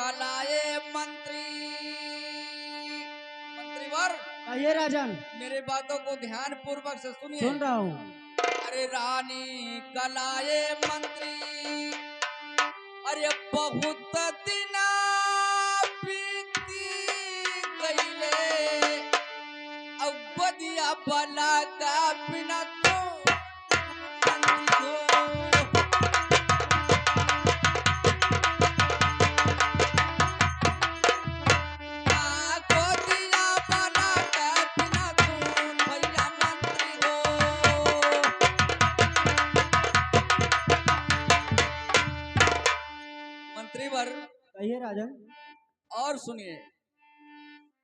कलाए मंत्री मंत्रीवर। ये राजन मेरे बातों को ध्यान पूर्वक से सुनिए। सुन रहा हूँ। अरे रानी कलाए मंत्री, अरे बहुत दिना बीती गईले, अब बदिया बला का बिना तो मंत्रीवर। कहिए राजन। और सुनिए,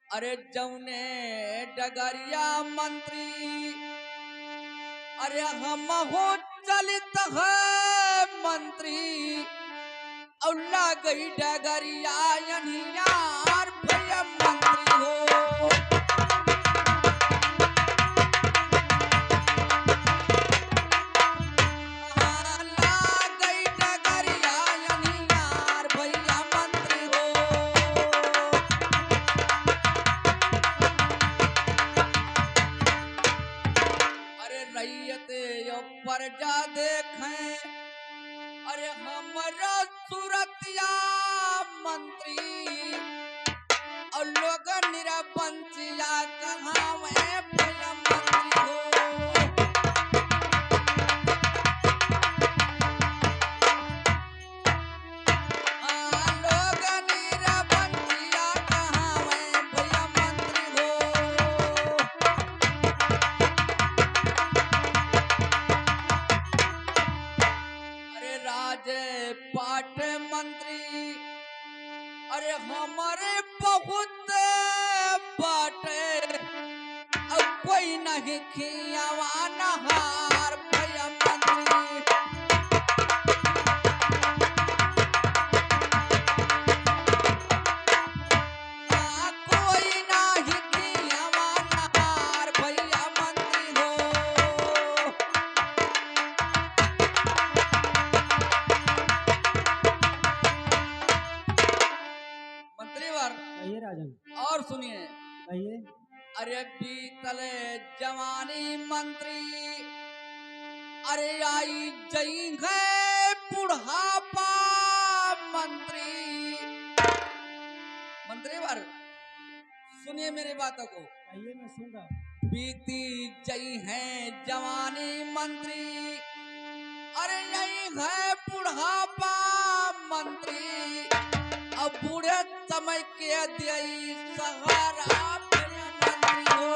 अरे जौने डगरिया मंत्री, अरे हम हो चलित है मंत्री, और गई डगरिया यार भैया मंत्री हो। प्रजा देखें, अरे हमारा सूरतिया मंत्री, और लोग निरपंचिया कहाँ में भैया मंत्री हो। लोग निरपंचिया कहाँ में भैया मंत्री हो। पाट मंत्री, अरे हमारे बहुत बाटे, अब कोई नहीं खियावा नहार भैया मंत्री। कोई नहीं खियावा नहार भैया मंत्री हो। कहिए राजन। और सुनिए, कहिए। अरे बीतले जवानी मंत्री, अरे आई जई है बुढ़ापा मंत्री। मंत्रीवर सुनिए मेरी बातों को। कहिए, मैं सुन रहा हूँ। बीती जई है जवानी मंत्री, अरे यही है बुढ़ापा मंत्री, अब बूढ़े समय के दियई सहारा मंत्री हो।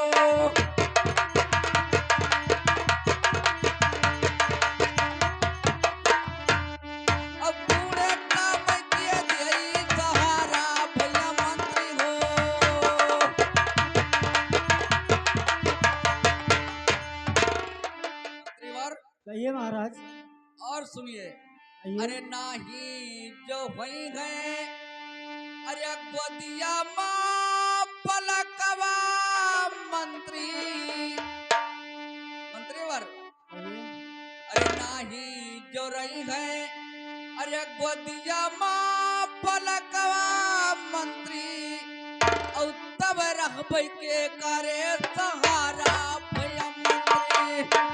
अब बूढ़े समय के दियई सहारा भैया मंत्री हो। मंत्रीवर। कहिए महाराज। और सुनिए, अरे नाही जो वही गए, अरे गोदिया माँ पलकवा मंत्री मंत्रीवर। अरे नाही जो रही है, अरे गोदिया माँ पलकवा मंत्री, और तब रहबै के करे सहारा भैया मंत्री।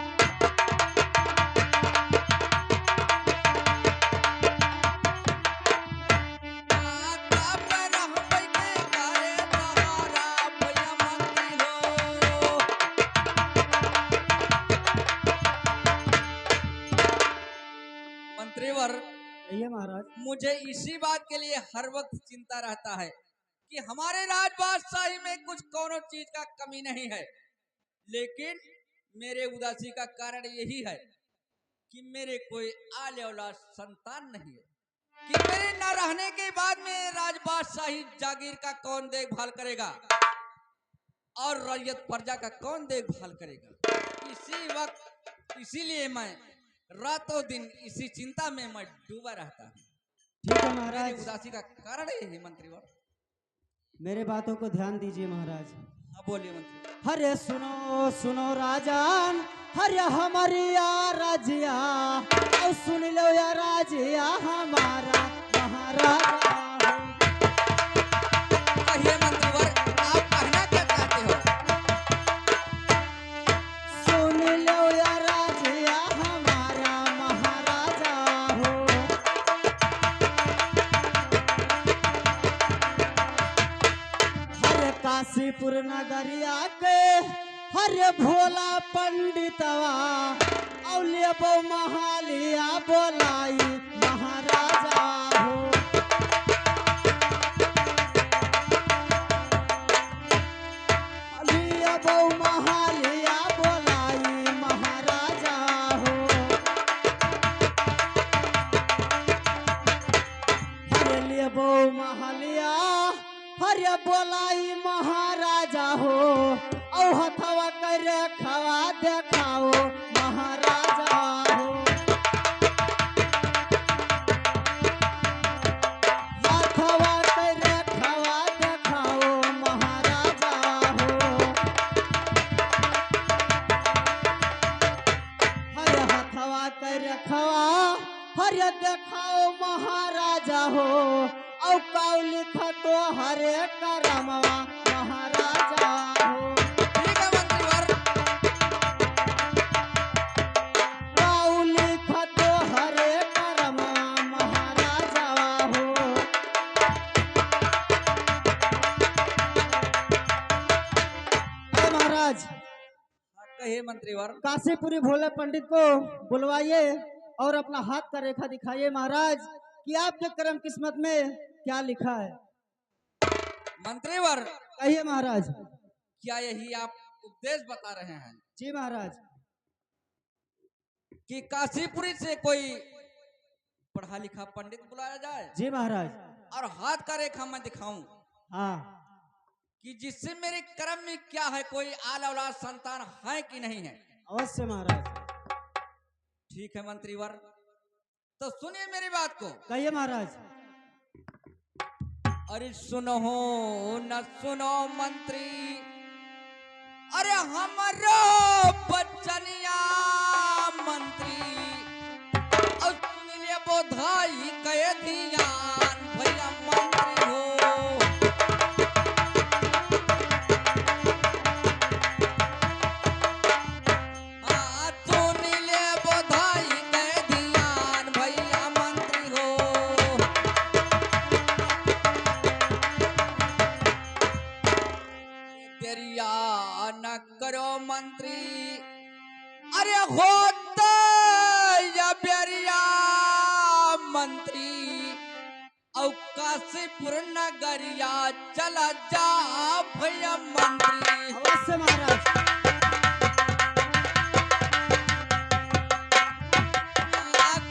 महाराज। मुझे इसी बात के लिए हर वक्त चिंता रहता है कि हमारे राज बादशाही में कुछ कोनो चीज का कमी नहीं है, लेकिन मेरे उदासी का कारण यही है कि मेरे कोई आले औलाद संतान नहीं है, कि मेरे न रहने के बाद में राज बादशाही जागीर का कौन देखभाल करेगा और रैयत प्रजा का कौन देखभाल करेगा। इसी वक्त इसीलिए मैं रातों दिन इसी चिंता में मैं डूबा रहता हूँ। ठीक है महाराज। मेरी उदासी का कारण यही मंत्रीवर। मेरे बातों को ध्यान दीजिए महाराज। हाँ बोलिए मंत्री। हरे सुनो सुनो राजान, हरे हमारी राजिया, सुन लो या राजिया हमारा महाराजा। काशीपुर नगरिया के हरे भोला पंडितवा औलिया बो महालिया बोलाई महाराजा हो। औलिया बो महालिया बोलाई महाराजा हो। हरे लिए बो महालिया हरे बोलाई महाराजा हो। औ हथवा करे खवा देखाओ महाराजा हो। हथवा करे खवा देखाओ महाराजा हो। हरे हथवा करे खवा हरे देखाओ महाराजा हो। औ काउ लिखा तो हरे करमवा महाराजा हो। ठीक है मंत्रीवर। काउ लिखा तो हरे करमवा महाराजा हो। अरे महाराज, हाँ, कहिए मंत्रीवर। काशीपुरी भोले पंडित को बुलवाइए और अपना हाथ का रेखा दिखाइए महाराज कि आपके कर्म किस्मत में क्या लिखा है। मंत्रीवर, कहिए महाराज। क्या यही आप उपदेश बता रहे हैं जी महाराज। कि काशीपुरी से कोई पढ़ा लिखा पंडित बुलाया जाए जी महाराज। और हाथ का रेखा मैं दिखाऊं हाँ कि जिससे मेरे कर्म में क्या है, कोई आल औलाद संतान है कि नहीं है। अवश्य महाराज। ठीक है मंत्रीवर, तो सुनिए मेरी बात को। कहिए महाराज। अरे सुनो न सुनो मंत्री, अरे हमारो बचनिया मंत्री, और सुन लिए बोधाई कहे ध्यान भैया मंत्री हो। हाँ, सुन लिए बोधाई कहे ध्यान भैया मंत्री हो। तेरिया न करो मंत्री, अरे होता या बेरिया मंत्री, औ काशीपुर नगरिया चला जा भैया मंत्री। अवश्य महाराज।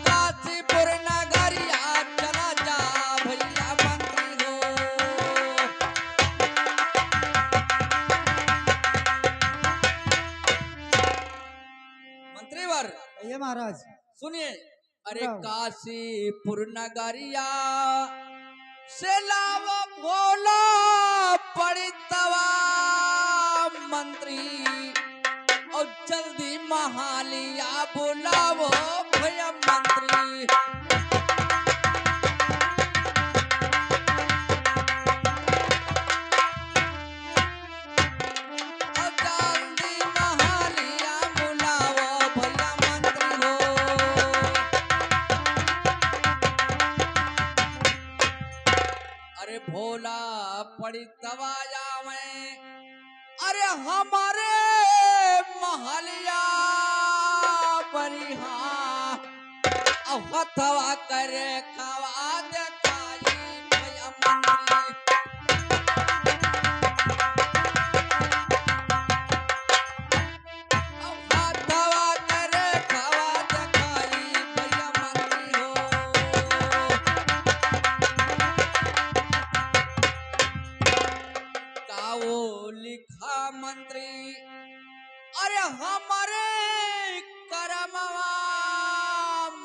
काशीपुर नगरिया चला जा भैया मंत्री हो। मंत्रीवर कहिए महाराज। सुनिए, अरे बताओ। काशीपुर नगरिया से लावा भोला पड़ितवा मंत्री, और जल्दी महालिया बुलावो भैया मंत्री। और जल्दी महालिया बुलावो भैया मंत्री हो। अरे भोला पड़ी तवाया में, अरे हमारे महलिया बरिहा, अब हथवा करे खवा देखाई भैया मंत्री। अब हथवा करे खवा देखाई भैया मंत्री हो। काओ लिखा मंत्री, अरे हमारे करमवा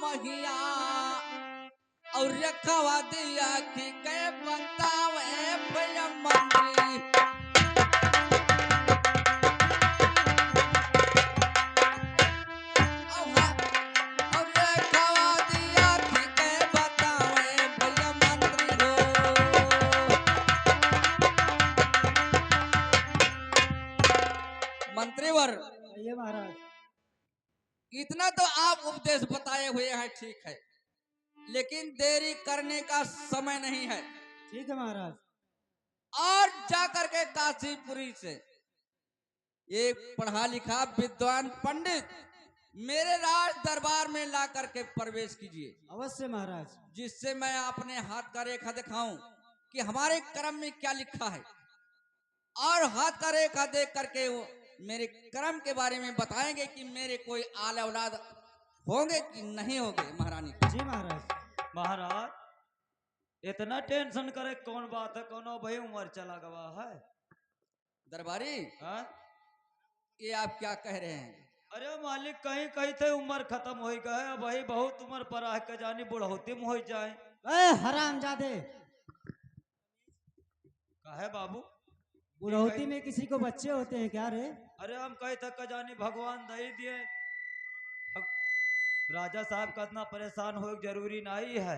महिया, और रखवा दिया कि के बतावे भैया मंत्री। और रखवा दिया कि के बतावे भैया मंत्री हो। मंत्रीवर, कहिए महाराज। इतना तो आप उपदेश बताए हुए हैं, ठीक है, लेकिन देरी करने का समय नहीं है। ठीक है महाराज। और जा करके काशीपुरी से एक पढ़ा लिखा विद्वान पंडित मेरे राज दरबार में ला करके प्रवेश कीजिए, अवश्य महाराज। जिससे मैं अपने हाथ का रेखा दिखाऊं कि हमारे कर्म में क्या लिखा है, और हाथ का रेखा देख करके वो मेरे कर्म के बारे में बताएंगे कि मेरे कोई आल औलाद होंगे कि नहीं होंगे। महारानी जी महाराज। महाराज इतना टेंशन करे कौन बात है, कौन भाई उम्र चला गवा है दरबारी, हाँ? ये आप क्या कह रहे हैं? अरे मालिक कहीं कहीं थे उम्र खत्म हो गए, भाई बहुत उम्र पर आ के जानी बुढ़ौती में हो जाए। हरामजादे, काहे बाबू? बुढ़ौती में किसी को बच्चे होते हैं क्या रे? अरे हम कहे थे का जानी भगवान दे दिए, राजा साहब का इतना परेशान हो जरूरी नहीं है।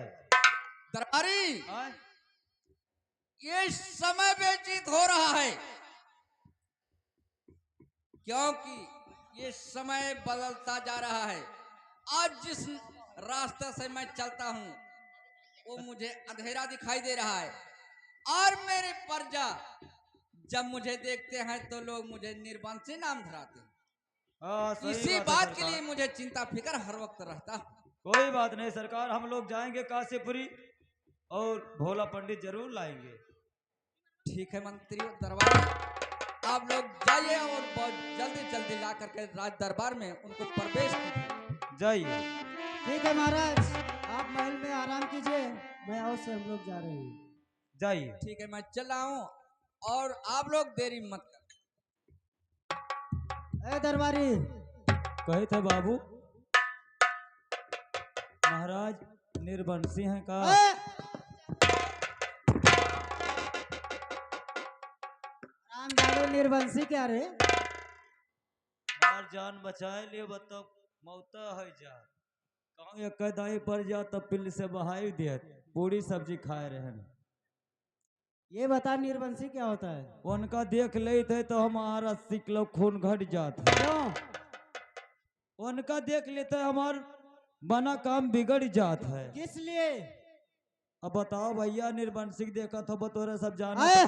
दरबारी, हाँ? ये समय व्यतीत हो रहा है, क्योंकि ये समय बदलता जा रहा है। आज जिस रास्ते से मैं चलता हूँ वो मुझे अंधेरा दिखाई दे रहा है, और मेरे प्रजा जब मुझे देखते हैं तो लोग मुझे निर्वंशी नाम धराते हैं। सही इसी बात है बात के सरकार। लिए मुझे चिंता फिक्र हर वक्त रहता है। कोई बात नहीं सरकार, हम लोग जाएंगे काशीपुरी और भोला पंडित जरूर लाएंगे। ठीक है मंत्री दरबार, आप लोग जाइए और बहुत जल्दी जल्दी ला करके राज दरबार में उनको प्रवेश कीजिए। जाइए। ठीक है महाराज, आप महल में आराम कीजिए, मैं और से हम लोग जा रहे हैं। जाइए। ठीक है, मैं चला हूँ और आप लोग देरी मत कर। ए दरबारी, कहे थे बाबू महाराज निर्वंशी हैं का? हरामजादे निर्वंशी क्या रे? मार जान बचाए लिए बता मौता है जा कहूँ एक दाई पर जा तब पिल्ल से बहाई दिया पूरी सब्जी खाए रहे। ये बता निर्वंशी क्या होता है? उनका देख ले थे तो हमारा 80 किलो खून घट जाता। क्यों? उनका देख लेते हमार बना काम बिगड़ जाता है। किस लिए? अब बताओ भैया, निर्वंशी देखा था बतौरे सब जाने। आए!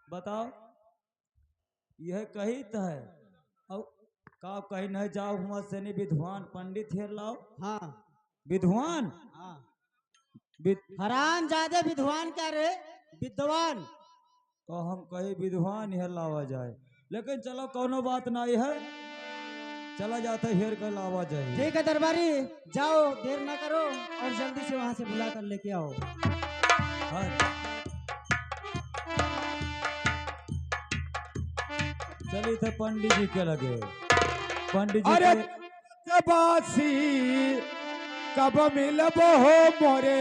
बताओ यह कही तो है अब का कहीं नहीं जाओ हुआ से नहीं विद्वान पंडित हेर लाओ। हाँ विद्वान हाँ। विद हरामजादे विद्वान क्या रे? विद्वान। तो हम कहीं विद्वान हेर लावा जाए, लेकिन चलो कोनो बात नहीं है, चला जाता हेर कर लावा जाए। ठीक है दरबारी, जाओ देर ना करो और जल्दी से वहां से बुला कर लेके आओ। हाँ। चलिए थे पंडित जी के लगे। पंडित जी अरे के बासी कब मिलबो हो मोरे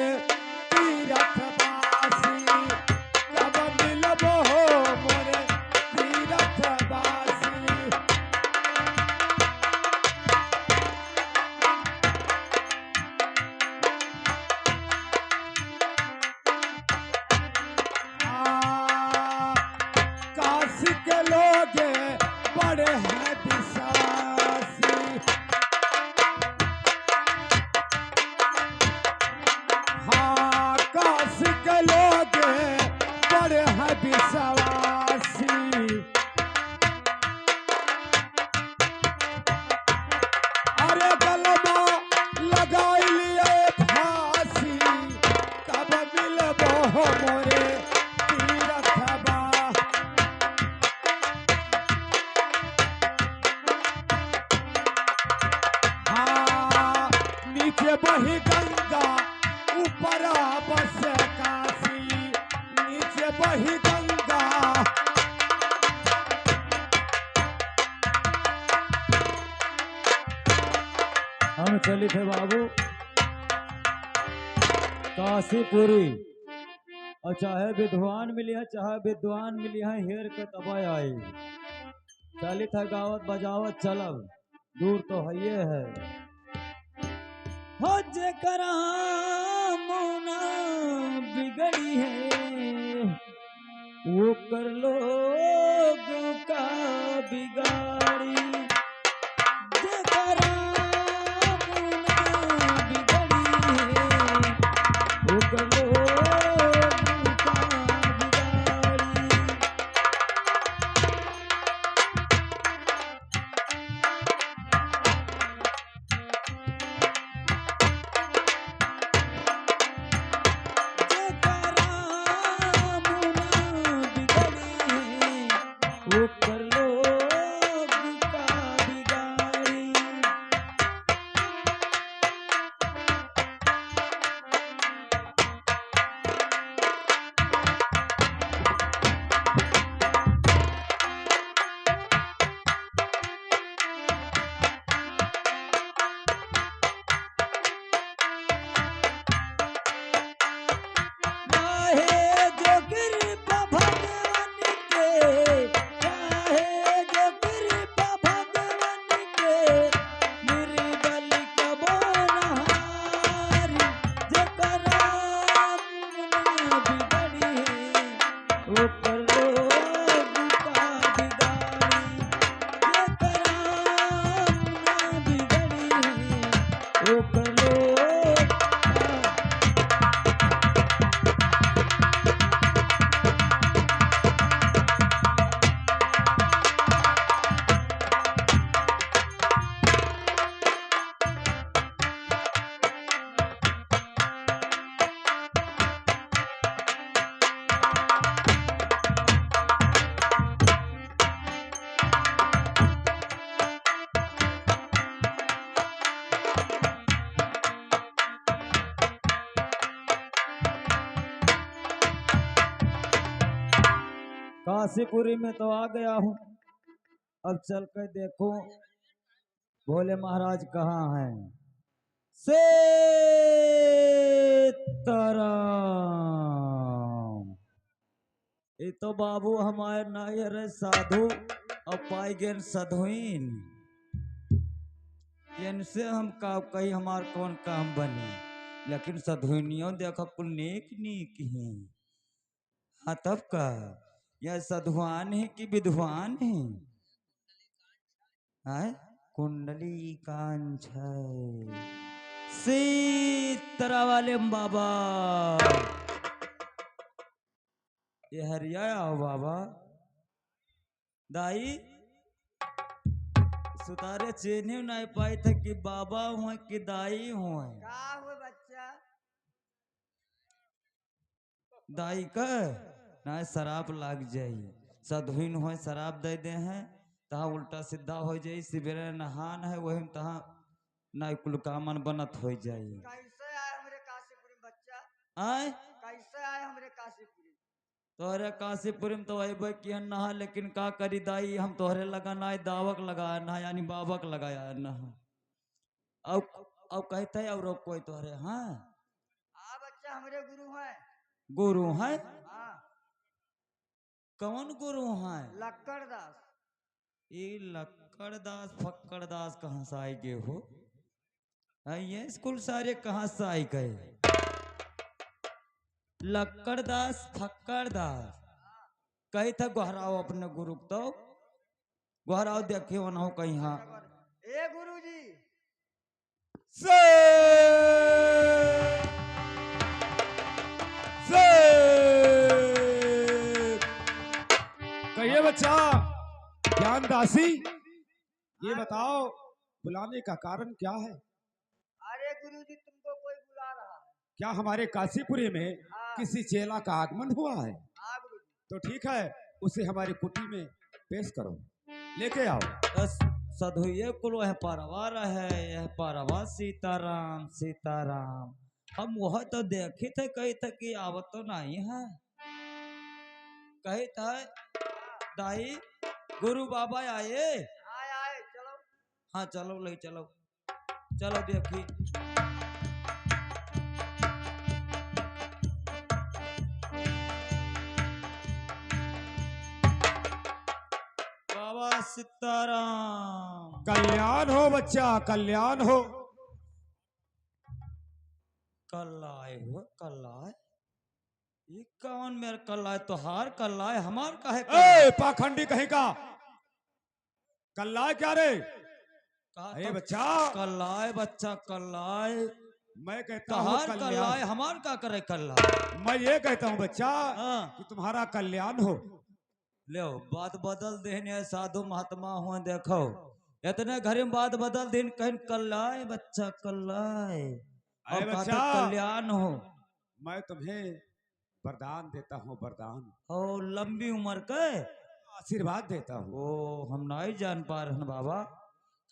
तीरथ बासी, कब मिलबो हो मोरे तीरथ बासी। काशी के लोग बड़े हैं विश्वासी, हाँ काशी के लोग बड़े हैं विश्वासी। अरे गलबा लगाई लिए फांसी, कब मिलबो हो मोरे तीरथ बा। हाँ नीचे बही गंगा ऊपर बस काशी, नीचे बही गंगा। हम चली थे बाबू काशीपुरी, और चाहे विद्वान मिली है चाहे विद्वान मिली है हेर के तबाय आई। चली था गावत बजावत चलब, दूर तो है है। हो जेकरा मुना बिगड़ी है वो कर लोग का बिगाड़ी। जेकरा मुना ओ कलो काशीपुरी में तो आ गया हूँ। अब चल कर देखो भोले महाराज कहाँ हैं। सीताराम। ये तो बाबू हमारे नायर साधु और पाई गेन सधुइन। इनसे हम का कही हमार कौन काम बने, लेकिन सधुनियों देखो कुल नेक नेक है। हाँ तब का यह सधुआन है कि विद्वान है? आय कुंडली कांच सीतरा वाले बाबा। ये हरिया आओ बाबा। दाई सुतारे चेने नहीं पाई थे कि बाबा हुए कि दाई हुए। का हुए बच्चा? दाई का ना शराब लाग जाई, सधुइन हो शराब दे दे हैं तहा उल्टा सीधा हो जाई। सिबेरे नहान है वही तहा ना कुल कामन बनत हो जाई। कैसे आए हमरे काशीपुरी बच्चा? आय कैसे आए हमरे काशीपुरी? तोहरे काशीपुरी में तो अबे किया नहा, लेकिन का करी दाई हम तोहरे लगा ना दावक लगाया ना यानी बाबक लगाया नहा। अब कहते है और कोई तोहरे। हाँ बच्चा हमरे गुरु हैं। गुरु है? हाँ कौन गुरु है? लक्कड़ दास। ये लक्कड़ दास फक्कड़ दास कहाँ से आई गए हो? ये स्कूल सारे कहाँ से आई गए? लक्कड़ दास फक्कड़ दास कही था गोहराओ अपने गुरु तो गोहराओ देखे हो ना हो कहीं। हाँ ए गुरु जी कहिए बच्चा ज्ञान दासी, ये बताओ बुलाने का कारण क्या है? अरे गुरु जी तुमको कोई बुला रहा है। क्या हमारे काशीपुरी में किसी चेला का आगमन हुआ है? हाँ गुरु जी। तो ठीक है, उसे हमारी कुटी में पेश करो, लेके आओ। बस सधुए कुल है परवार है यह परवा। सीताराम सीताराम। हम वह तो देखे थे कही थे कि आवत तो नहीं है। कही था दाई गुरु बाबा आए। आए आए चलो। हाँ चलो ले चलो चलो देखी। बाबा सीताराम। कल्याण हो बच्चा, कल्याण हो। कल आए हो कल आए? ये कौन मेरे कल आए? तोहार कल आए हमार का है? ए पाखंडी कहीं का कल्ला क्या रे? ए बच्चा कल आए बच्चा कल आए। मैं कहता हूँ तोहार कल आए कल्याण। हमार का करे कल आए? मैं ये कहता हूँ बच्चा हाँ कि तुम्हारा कल्याण हो। लो बात बदल देने साधु महात्मा हुए देखो इतने घर में बात बदल दिन कहीं कल आए बच्चा कल आए और अरे कहते बच्चा कल्याण हो। मैं तुम्हें वरदान देता हूँ, वरदान ओ लंबी उम्र के आशीर्वाद देता हूँ। ओ हम नहीं जान पा रहे हैं बाबा।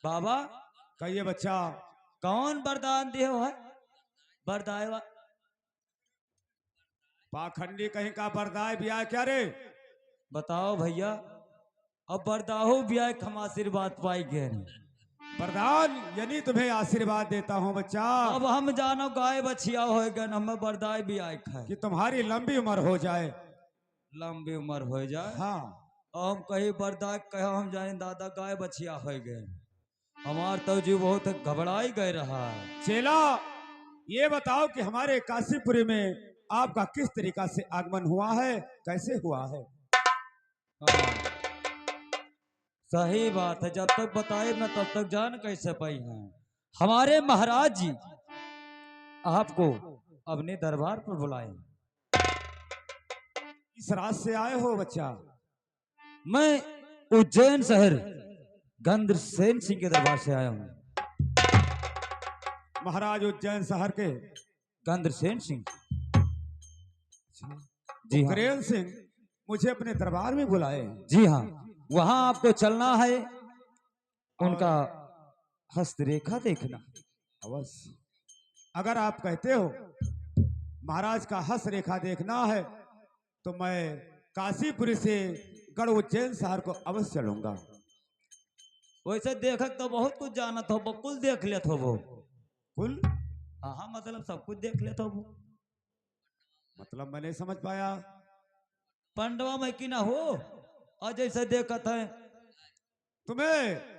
बाबा कहिए बच्चा कौन वरदान दिए हो है? बरदाए पाखंडी कहीं का बरदाय भी आया क्या रे? बताओ भैया। अब बरदाहो भी आए हम आशीर्वाद पाई गए। वरदान यानी तुम्हें आशीर्वाद देता हूँ बच्चा अब हम जानो गाय बछिया हो गए हमें बरदाई भी आए खाए कि तुम्हारी लंबी उम्र हो जाए। लंबी उम्र हो जाए। हाँ और हम कहीं बरदाई कहे हम जाने दादा गाय बछिया हो गए। हमार तो जीव बहुत घबराई गए रहा। चेला ये बताओ कि हमारे काशीपुरी में आपका किस तरीका से आगमन हुआ है, कैसे हुआ है? हाँ। सही बात है, जब तक बताए मैं तब तक जान कैसे पाई हैं। हमारे महाराज जी आपको अपने दरबार पर बुलाए। इस रात से आए हो बच्चा? मैं उज्जैन शहर गंधसेन सिंह के दरबार से आया हूँ। महाराज उज्जैन शहर के गंधसेन सिंह। जी हाँ, करेल सिंह मुझे अपने दरबार में बुलाए। जी हाँ, वहां आपको चलना है, उनका हस्तरेखा देखना। अवश्य, अगर आप कहते हो महाराज का हस्त रेखा देखना है तो मैं काशीपुरी से गढ़ उज्जैन शहर को अवश्य चलूंगा। वैसे देखक तो बहुत कुछ जानत हो, बकुल देख लेत हो वो। कुल हाँ हाँ, मतलब सब कुछ देख लेत हो वो। मतलब मैं नहीं समझ पाया। पंडवा में की ना हो, और जैसे देखत है। तुम्हें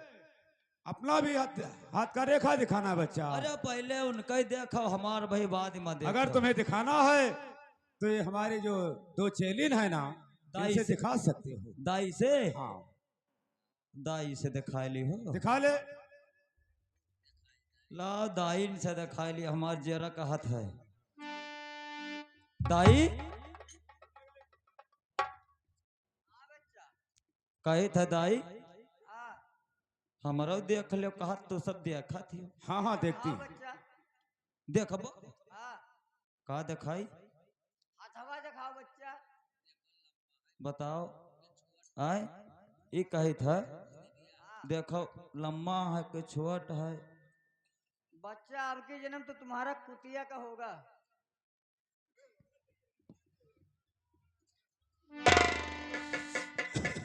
अपना भी हाथ का रेखा दिखाना है बच्चा? अरे पहले उनका ही देखो, हमार भाई बाद में देखो। अगर तुम्हें दिखाना है तो ये हमारी जो दो चेलिन है ना, दाई इनसे से- दिखा सकते हो। दाई से, हाँ, दाई से दिखा ली हो। दिखा ले। ला दाई से दिखा ली, हमार जेरा का हाथ है। दाई कही था दाई, हमारा देख लो, कहा तो सब देखा थी। हाँ हाँ, देखती। देखब का दिखाई, हथवा दिखाओ बच्चा। बताओ। आए ये कही था, देखो लम्बा है कि छोट है। बच्चा आपके जन्म तो तुम्हारा कुतिया का होगा।